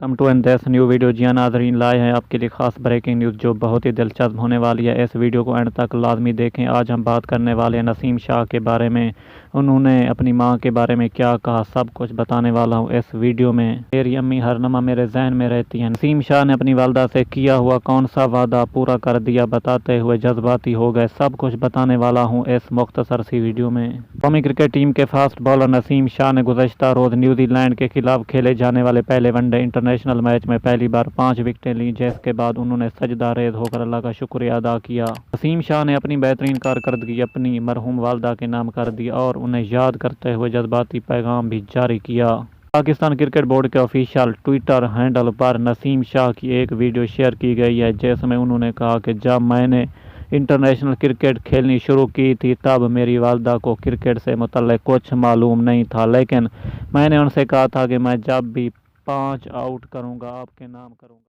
Come to and this new video. जी नाज़रीन, लाए हैं आपके लिए खास ब्रेकिंग न्यूज़ जो बहुत ही दिलचस्प होने वाली है। इस वीडियो को एंड तक लाजमी देखें। आज हम बात करने वाले हैं नसीम शाह के बारे में। उन्होंने अपनी मां के बारे में क्या कहा, सब कुछ बताने वाला हूं इस वीडियो में। मेरी अम्मी हरनमा मेरे जहन में रहती हैं। नसीम शाह ने अपनी वालदा से किया हुआ कौन सा वादा पूरा कर दिया, बताते हुए जज्बाती हो गए, सब कुछ बताने वाला हूँ इस मुख्तसर सी वीडियो में। कौमी क्रिकेट टीम के फास्ट बॉलर नसीम शाह ने गुज़श्ता रोज़ न्यूजीलैंड के खिलाफ खेले जाने वाले पहले वनडे इंटरनेशनल मैच में पहली बार 5 विकेटें लीं, जिसके बाद उन्होंने सजदा रेज़ होकर अल्लाह का शुक्रिया अदा किया। नसीम शाह ने अपनी बेहतरीन कारकर्दगी अपनी मरहूम वालदा के नाम कर दी और उन्हें याद करते हुए जज्बाती पैगाम भी जारी किया। पाकिस्तान क्रिकेट बोर्ड के ऑफिशियल ट्विटर हैंडल पर नसीम शाह की एक वीडियो शेयर की गई है, जिसमें उन्होंने कहा कि जब मैंने इंटरनेशनल क्रिकेट खेलनी शुरू की थी तब मेरी वालदा को क्रिकेट से मुतल्लिक कुछ मालूम नहीं था, लेकिन मैंने उनसे कहा था कि मैं जब भी 5 आउट करूंगा आपके नाम करूंगा।